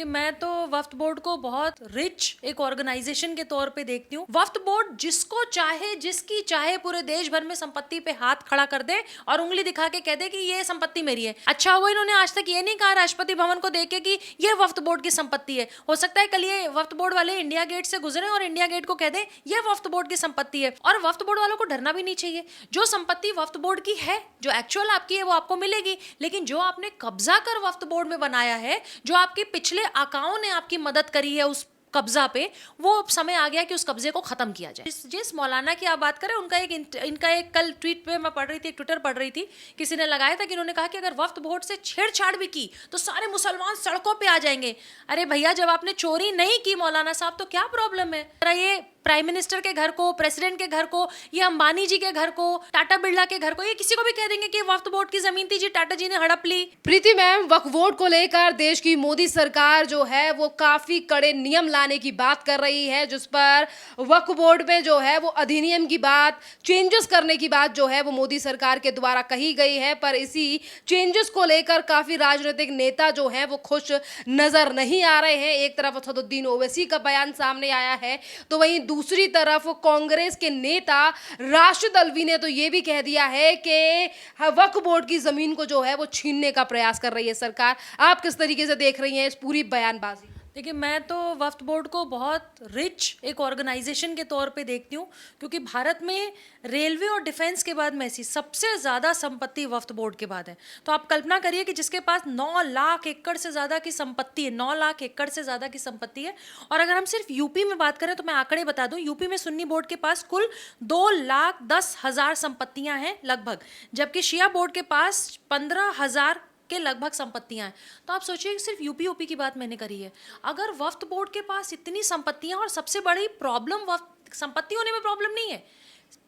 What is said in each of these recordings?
देखिए, मैं तो वक्फ बोर्ड को बहुत रिच एक ऑर्गेनाइजेशन के तौर पे देखती हूँ। वक्फ बोर्ड जिसको चाहे, जिसकी चाहे पूरे देश भर में संपत्ति पे हाथ खड़ा कर दे और उंगली दिखा के कह दे कि ये संपत्ति मेरी है। अच्छा हुआ इन्होंने आज तक ये नहीं कहा राष्ट्रपति भवन को देके कि ये वक्फ बोर्ड की संपत्ति है। हो सकता है कल ये वक्फ बोर्ड वाले इंडिया गेट से गुजरे और इंडिया गेट को कह दे ये वक्फ बोर्ड की संपत्ति है। और वक्फ बोर्ड वालों को डरना भी नहीं चाहिए। जो संपत्ति वक्फ बोर्ड की है, जो एक्चुअल आपकी है, वो आपको मिलेगी। लेकिन जो आपने कब्जा कर वक्फ बोर्ड में बनाया है, जो आपके पिछले आकाओं ने आपकी मदद करी है उस कब्जा पे, वो अब समय आ गया कि उस कब्जे को खत्म किया जाए। जिस मौलाना की आप बात करें, इनका एक कल ट्वीट पे मैं पढ़ रही थी, ट्विटर पढ़ रही थी, किसी ने लगाया था कि इन्होंने कहा कि अगर वक्फ बोर्ड से छेड़छाड़ भी की तो सारे मुसलमान सड़कों पे आ जाएंगे। अरे भैया, जब आपने चोरी नहीं की मौलाना साहब, तो क्या प्रॉब्लम है? ये प्राइम मिनिस्टर के घर को, प्रेसिडेंट के घर को, ये अंबानी जी के घर को, टाटा बिरला के घर को, ये किसी को भी कह देंगे कि वक्फ बोर्ड की जमीन थी जी, टाटा जी ने हड़प ली। प्रीति मैम, वक्फ बोर्ड को लेकर देश की मोदी सरकार जो है वो काफी कड़े नियम लाने की बात कर रही है, जिस पर वक्फ बोर्ड में जो है वो अधिनियम की बात, चेंजेस करने की बात जो है वो मोदी सरकार के द्वारा कही गई है। पर इसी चेंजेस को लेकर काफी राजनीतिक नेता जो है वो खुश नजर नहीं आ रहे हैं। एक तरफ असदुद्दीन ओवैसी का बयान सामने आया है, तो वहीं दूसरी तरफ कांग्रेस के नेता राशिद अल्वी ने तो ये भी कह दिया है कि वक्फ बोर्ड की जमीन को जो है वो छीनने का प्रयास कर रही है सरकार। आप किस तरीके से देख रही हैं इस पूरी बयानबाजी? देखिए, मैं तो वक्फ बोर्ड को बहुत रिच एक ऑर्गेनाइजेशन के तौर पे देखती हूँ, क्योंकि भारत में रेलवे और डिफेंस के बाद में ऐसी सबसे ज़्यादा संपत्ति वक्फ बोर्ड के बाद है। तो आप कल्पना करिए कि जिसके पास 9 लाख एकड़ से ज़्यादा की संपत्ति है, 9 लाख एकड़ से ज़्यादा की संपत्ति है। और अगर हम सिर्फ यूपी में बात करें तो मैं आंकड़े बता दूँ, यूपी में सुन्नी बोर्ड के पास कुल 2,10,000 संपत्तियाँ हैं लगभग, जबकि शिया बोर्ड के पास 15,000 के लगभग संपत्तियां हैं। तो आप सोचिए, सिर्फ यूपी की बात मैंने करी है। अगर वक्फ बोर्ड के पास इतनी संपत्तियां, और सबसे बड़ी प्रॉब्लम वक्फ संपत्ति होने में प्रॉब्लम नहीं है,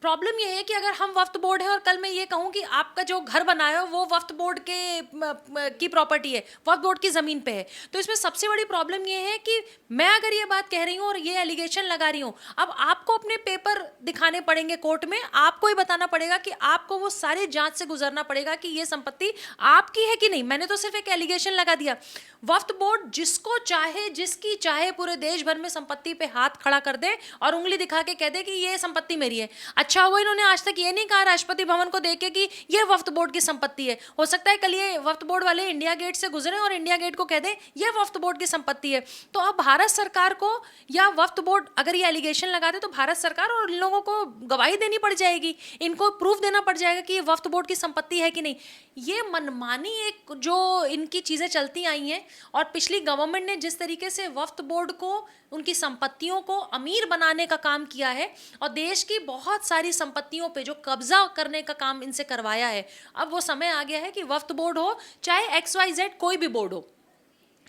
प्रॉब्लम ये है कि अगर हम वक्फ बोर्ड है और कल मैं ये कहूँ कि आपका जो घर बनाया हो वो वक्फ बोर्ड की प्रॉपर्टी है, वक्फ बोर्ड की ज़मीन पे है, तो इसमें सबसे बड़ी प्रॉब्लम ये है कि मैं अगर ये बात कह रही हूँ और ये एलिगेशन लगा रही हूँ, अब आपको अपने पेपर दिखाने पड़ेंगे कोर्ट में, आपको ही बताना पड़ेगा कि आपको वो सारी जांच से गुजरना पड़ेगा कि ये संपत्ति आपकी है कि नहीं। मैंने तो सिर्फ एक एलिगेशन लगा दिया। वक्फ बोर्ड जिसको चाहे, जिसकी चाहे पूरे देश भर में संपत्ति पे हाथ खड़ा कर दे और उंगली दिखा के कह दे कि ये संपत्ति मेरी है। अच्छा हुआ इन्होंने आज तक ये नहीं कहा राष्ट्रपति भवन को देके कि ये वक्फ बोर्ड की संपत्ति है। हो सकता है कल ये वक्फ बोर्ड वाले इंडिया गेट से गुजरे और इंडिया गेट को कह दें ये वक्फ बोर्ड की संपत्ति है। तो अब भारत सरकार को या वक्फ बोर्ड अगर ये एलिगेशन लगा दे तो भारत सरकार और इन लोगों को गवाही देनी पड़ जाएगी, इनको प्रूफ देना पड़ जाएगा कि ये वक्फ बोर्ड की संपत्ति है कि नहीं। ये मनमानी एक जो इनकी चीज़ें चलती आई हैं, और पिछली गवर्नमेंट ने जिस तरीके से वक्फ बोर्ड को, उनकी संपत्तियों को अमीर बनाने का काम किया है और देश की बहुत सारी संपत्तियों पे जो कब्जा करने का काम इनसे करवाया है, अब वो समय आ गया है कि वक्फ बोर्ड हो चाहे XYZ कोई भी बोर्ड हो,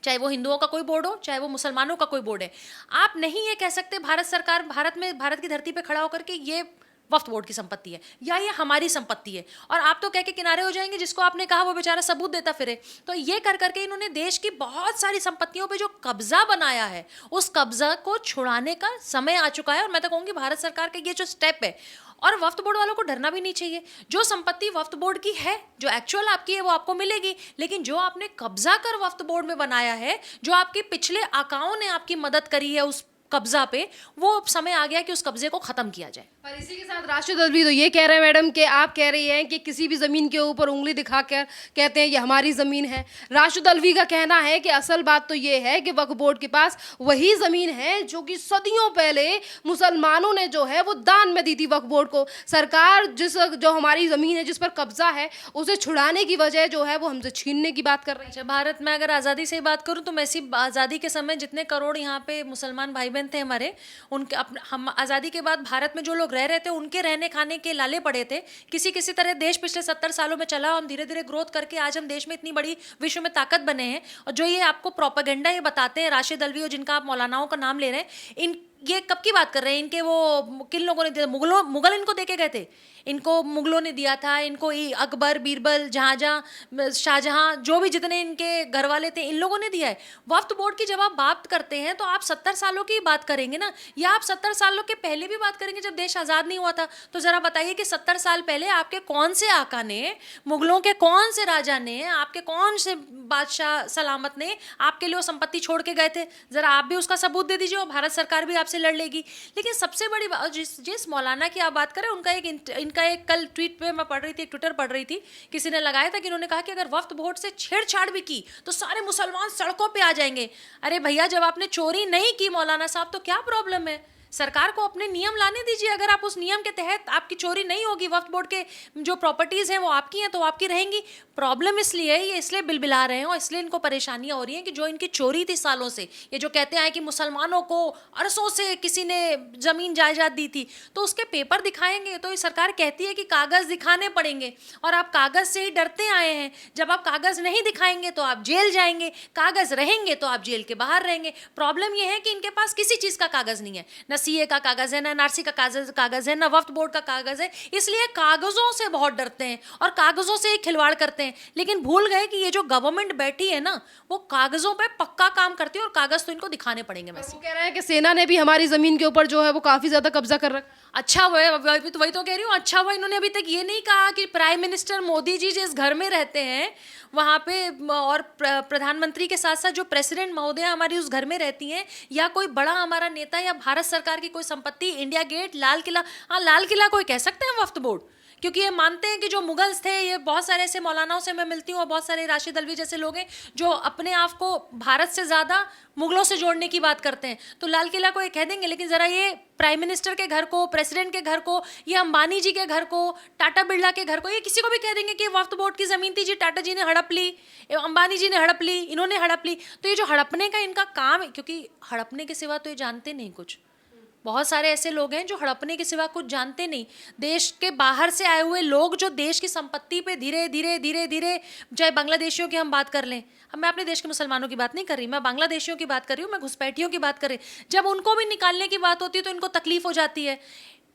चाहे वो हिंदुओं का कोई बोर्ड हो, चाहे वो मुसलमानों का कोई बोर्ड है, आप नहीं ये कह सकते भारत सरकार भारत की धरती पे खड़ा होकर के ये वक्फ बोर्ड की संपत्ति है या ये हमारी संपत्ति है, और आप तो कह के किनारे हो जाएंगे, जिसको आपने कहा वो बेचारा सबूत देता फिरे। तो ये कर करके इन्होंने देश की बहुत सारी संपत्तियों पे जो कब्जा बनाया है, उस कब्जा को छुड़ाने का समय आ चुका है। और मैं तो कहूँगी भारत सरकार का ये जो स्टेप है, और वक्फ बोर्ड वालों को डरना भी नहीं चाहिए। जो संपत्ति वक्फ बोर्ड की है, जो एक्चुअल आपकी है, वो आपको मिलेगी। लेकिन जो आपने कब्जा कर वक्फ बोर्ड में बनाया है, जो आपके पिछले आकाओं ने आपकी मदद करी है उस कब्जा पे, वो अब समय आ गया कि उस कब्जे को खत्म किया जाए। पर इसी के साथ राशिद अल्वी तो ये कह रहे हैं मैडम कि आप कह रही हैं कि किसी भी ज़मीन के ऊपर उंगली दिखाकर कहते हैं ये हमारी ज़मीन है। राशिद अल्वी का कहना है कि असल बात तो ये है कि वक्फ बोर्ड के पास वही ज़मीन है जो कि सदियों पहले मुसलमानों ने जो है वो दान में दी थी वक्फ बोर्ड को। सरकार जो हमारी ज़मीन है, जिस पर कब्जा है, उसे छुड़ाने की वजह जो है वो हमसे छीनने की बात कर रही है। अच्छा, भारत में अगर आज़ादी से बात करूँ तो ऐसी आज़ादी के समय जितने करोड़ यहाँ पे मुसलमान भाई बहन थे हमारे, उनके हम आज़ादी के बाद भारत में जो लोग रह रहे थे, उनके रहने खाने के लाले पड़े थे। किसी तरह देश पिछले 70 सालों में चला, हम धीरे धीरे ग्रोथ करके आज हम देश में इतनी बड़ी विश्व में ताकत बने हैं। और जो ये आपको प्रोपेगेंडा ये बताते हैं राशिद अल्वी, और जिनका आप मौलानाओं का नाम ले रहे हैं, इन ये कब की बात कर रहे हैं? इनके वो किन लोगों ने दिया? मुगल इनको देके गए थे। इनको मुगलों ने दिया था, इनको अकबर, बीरबल, जहाँ शाहजहाँ, जो भी जितने इनके घर वाले थे इन लोगों ने दिया है। वक्फ बोर्ड की जब आप बात करते हैं तो आप 70 सालों की बात करेंगे ना, या आप 70 सालों के पहले भी बात करेंगे जब देश आज़ाद नहीं हुआ था? तो ज़रा बताइए कि 70 साल पहले आपके कौन से आका ने, मुगलों के कौन से राजा ने, आपके कौन से बादशाह सलामत ने आपके लिए वो संपत्ति छोड़ के गए थे? ज़रा आप भी उसका सबूत दे दीजिए और भारत सरकार भी आपसे लड़ लेगी। लेकिन सबसे बड़ी बात, जिस मौलाना की आप बात करें, इनका एक कल ट्वीट पे मैं पढ़ रही थी, ट्विटर पढ़ रही थी, किसी ने लगाया था कि इन्होंने कहा कि अगर वक्फ बोर्ड से छेड़छाड़ भी की तो सारे मुसलमान सड़कों पे आ जाएंगे। अरे भैया, जब आपने चोरी नहीं की मौलाना साहब तो क्या प्रॉब्लम है? सरकार को अपने नियम लाने दीजिए। अगर आप उस नियम के तहत आपकी चोरी नहीं होगी, वक्फ बोर्ड के जो प्रॉपर्टीज़ हैं वो आपकी हैं तो आपकी रहेंगी। प्रॉब्लम इसलिए है, ये इसलिए बिलबिला रहे हैं और इसलिए इनको परेशानियां हो रही हैं कि जो इनकी चोरी थी सालों से, ये जो कहते हैं कि मुसलमानों को अरसों से किसी ने ज़मीन जायदाद दी थी, तो उसके पेपर दिखाएंगे तो ये सरकार कहती है कि कागज़ दिखाने पड़ेंगे, और आप कागज़ से ही डरते आए हैं। जब आप कागज़ नहीं दिखाएंगे तो आप जेल जाएंगे, कागज़ रहेंगे तो आप जेल के बाहर रहेंगे। प्रॉब्लम यह है कि इनके पास किसी चीज़ का कागज़ नहीं है, न सीए का कागज़ है, ना एनआरसी का कागज़ है, ना वक्फ बोर्ड का कागज़ है। इसलिए कागज़ों से बहुत डरते हैं और कागज़ों से ही खिलवाड़ करते हैं। लेकिन भूल गए कि ये जो गवर्नमेंट बैठी है ना, वो कागज़ों पे पक्का काम करती है और कागज़ तो इनको दिखाने पड़ेंगे। वो कह रहे हैं कि सेना ने भी हमारी जमीन के ऊपर जो है वो काफी ज्यादा कब्जा कर रखा। अच्छा हुआ, वही तो कह रही हूँ, अच्छा हुआ इन्होंने अभी तक ये नहीं कहा कि प्राइम मिनिस्टर मोदी जी जिस घर में रहते हैं वहाँ पे, और प्रधानमंत्री के साथ साथ जो प्रेसिडेंट महोदय हमारी उस घर में रहती हैं, या कोई बड़ा हमारा नेता या भारत सरकार की कोई संपत्ति, इंडिया गेट, लाल किला, हाँ लाल किला कोई कह सकते हैं वक्फ बोर्ड, क्योंकि ये मानते हैं कि जो मुगल्स थे, ये बहुत सारे ऐसे मौलानाओं से मैं मिलती हूँ और बहुत सारे राशिद अल्वी जैसे लोग हैं जो अपने आप को भारत से ज़्यादा मुगलों से जोड़ने की बात करते हैं, तो लाल किला को ये कह देंगे। लेकिन ज़रा ये प्राइम मिनिस्टर के घर को, प्रेसिडेंट के घर को, ये अंबानी जी के घर को, टाटा बिरला के घर को, ये किसी को भी कह देंगे कि वक्फ बोर्ड की ज़मीन थी जी, टाटा जी ने हड़प ली, अंबानी जी ने हड़प ली, इन्होंने हड़प ली। तो ये जो हड़पने का इनका काम है, क्योंकि हड़पने के सिवा तो ये जानते नहीं कुछ। बहुत सारे ऐसे लोग हैं जो हड़पने के सिवा कुछ जानते नहीं। देश के बाहर से आए हुए लोग जो देश की संपत्ति पे धीरे धीरे धीरे धीरे, चाहे बांग्लादेशियों की हम बात कर लें, अब मैं अपने देश के मुसलमानों की बात नहीं कर रही, मैं बांग्लादेशियों की बात कर रही हूँ, मैं घुसपैठियों की बात कर रही, जब उनको भी निकालने की बात होती है तो इनको तकलीफ हो जाती है।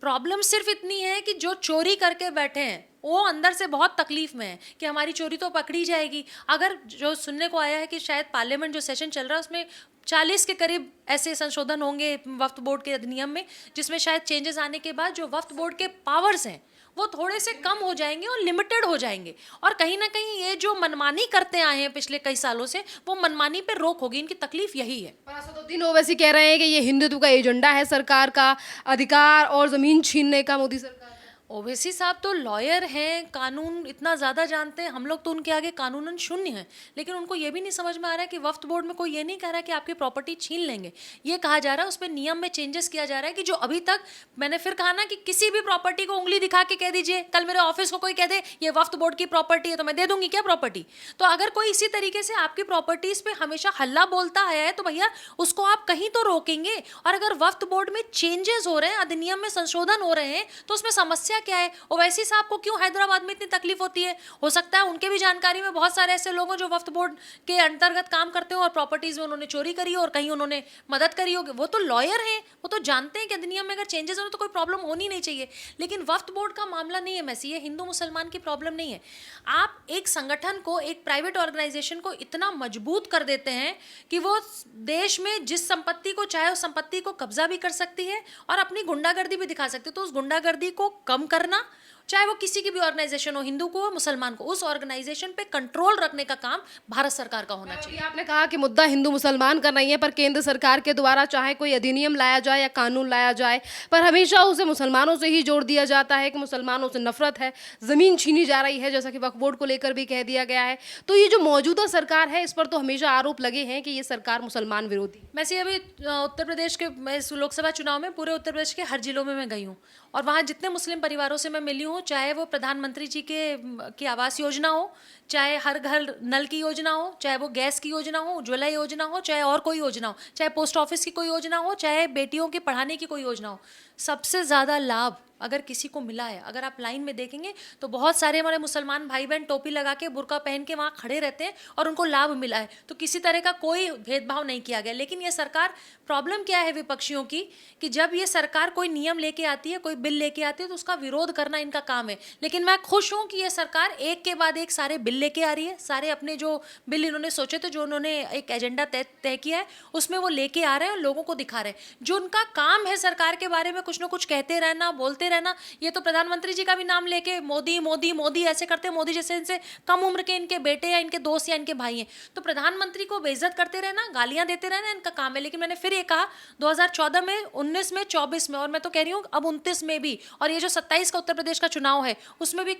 प्रॉब्लम सिर्फ इतनी है कि जो चोरी करके बैठे हैं वो अंदर से बहुत तकलीफ में है कि हमारी चोरी तो पकड़ी जाएगी। अगर जो सुनने को आया है कि शायद पार्लियामेंट जो सेशन चल रहा है उसमें 40 के करीब ऐसे संशोधन होंगे वक्फ बोर्ड के अधिनियम में, जिसमें शायद चेंजेस आने के बाद जो वक्फ बोर्ड के पावर्स हैं वो थोड़े से कम हो जाएंगे और लिमिटेड हो जाएंगे, और कहीं ना कहीं ये जो मनमानी करते आए हैं पिछले कई सालों से, वो मनमानी पे रोक होगी। इनकी तकलीफ यही है। पर असदुद्दीन ओवैसी कह रहे हैं कि ये हिंदुत्व का एजेंडा है सरकार का, अधिकार और जमीन छीनने का मोदी सरकार। ओवैसी साहब तो लॉयर हैं, कानून इतना ज़्यादा जानते हैं, हम लोग तो उनके आगे कानूनन शून्य हैं। लेकिन उनको ये भी नहीं समझ में आ रहा है कि वक्फ बोर्ड में कोई ये नहीं कह रहा है कि आपकी प्रॉपर्टी छीन लेंगे, ये कहा जा रहा है उस पर नियम में चेंजेस किया जा रहा है कि जो अभी तक, मैंने फिर कहा ना कि किसी भी प्रॉपर्टी को उंगली दिखा के कह दीजिए, कल मेरे ऑफिस को कोई कह दे ये वक्फ बोर्ड की प्रॉपर्टी है तो मैं दे दूंगी क्या प्रॉपर्टी? तो अगर कोई इसी तरीके से आपकी प्रॉपर्टीज पे हमेशा हल्ला बोलता आया है तो भैया उसको आप कहीं तो रोकेंगे। और अगर वक्फ बोर्ड में चेंजेस हो रहे हैं, अधिनियम में संशोधन हो रहे हैं, तो उसमें समस्या क्या है? ओवैसी साहब को क्यों हैदराबाद में इतनी तकलीफ होती है? हो सकता है उनके भी जानकारी में बहुत सारे ऐसे लोग हैं जो वक्फ बोर्ड के अंतर्गत काम करते हो और प्रॉपर्टीज में उन्होंने चोरी करी हो और कहीं उन्होंने मदद करी होगी। वो तो लॉयर हैं, वो तो जानते हैं कि अधिनियम में अगर चेंजेस हो तो कोई प्रॉब्लम होनी नहीं चाहिए। लेकिन वक्फ बोर्ड का मामला नहीं है मैसी, ये हिंदू मुसलमान की प्रॉब्लम नहीं है। आप एक संगठन को, एक प्राइवेट ऑर्गेनाइजेशन को इतना मजबूत कर देते हैं कि वो देश में जिस संपत्ति को चाहे उस संपत्ति को कब्जा भी कर सकती है और अपनी गुंडागर्दी भी दिखा सकती है। तो उस गुंडागर्दी को कम करना, चाहे वो किसी की भी ऑर्गेनाइजेशन हो, हिंदू को हो मुसलमान को, उस ऑर्गेनाइजेशन पे कंट्रोल रखने का काम भारत सरकार का होना चाहिए। आपने कहा कि मुद्दा हिंदू मुसलमान का नहीं है, पर केंद्र सरकार के द्वारा चाहे कोई अधिनियम लाया जाए या कानून लाया जाए, पर हमेशा उसे मुसलमानों से ही जोड़ दिया जाता है कि मुसलमानों से नफरत है, ज़मीन छीनी जा रही है, जैसा कि वक्फ बोर्ड को लेकर भी कह दिया गया है। तो ये जो मौजूदा सरकार है इस पर तो हमेशा आरोप लगे हैं कि ये सरकार मुसलमान विरोधी। वैसे अभी उत्तर प्रदेश के, मैं इस लोकसभा चुनाव में पूरे उत्तर प्रदेश के हर जिलों में मैं गई हूँ और वहाँ जितने मुस्लिम परिवारों से मैं मिली हूँ, चाहे वो प्रधानमंत्री जी की आवास योजना हो, चाहे हर घर नल की योजना हो, चाहे वो गैस की योजना हो, उज्ज्वला योजना हो, चाहे और कोई योजना हो, चाहे पोस्ट ऑफिस की कोई योजना हो, चाहे बेटियों के पढ़ाने की कोई योजना हो, सबसे ज़्यादा लाभ अगर किसी को मिला है, अगर आप लाइन में देखेंगे तो बहुत सारे हमारे मुसलमान भाई बहन टोपी लगा के बुर्का पहन के वहाँ खड़े रहते हैं और उनको लाभ मिला है। तो किसी तरह का कोई भेदभाव नहीं किया गया। लेकिन ये सरकार, प्रॉब्लम क्या है विपक्षियों की, कि जब ये सरकार कोई नियम लेके आती है, कोई बिल लेके आती है, तो उसका विरोध करना इनका काम है। लेकिन मैं खुश हूँ कि ये सरकार एक के बाद एक सारे बिल लेके आ रही है। सारे अपने जो बिल इन्होंने सोचे थे, जो उन्होंने एक एजेंडा तय किया है, उसमें वो लेके आ रहे हैं और लोगों को दिखा रहे हैं। जो उनका काम है सरकार के बारे में कुछ ना कुछ कहते रहना, बोलते रहना, ये तो प्रधानमंत्री जी का भी नाम लेके मोदी मोदी मोदी ऐसे करते हैं। मोदी जैसे इनसे कम उम्र के इनके बेटे या इनके दोस्त या इनके भाई हैं, तो प्रधानमंत्री को बेइज्जत करते रहना, गालियां देते रहना इनका काम है। लेकिन मैंने फिर ये कहा, 2014 में, 19 में, 24 में, और मैं तो कह रही हूँ अब 29 में भी, और ये जो 27 का उत्तर प्रदेश का चुनाव है उसमें भी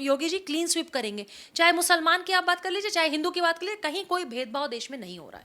योगी जी क्लीन स्वीप करेंगे। चाहे मुसलमान की आप बात कर लीजिए, चाहे हिंदू की बात कर लीजिए, कहीं कोई भेदभाव देश में नहीं हो रहा है।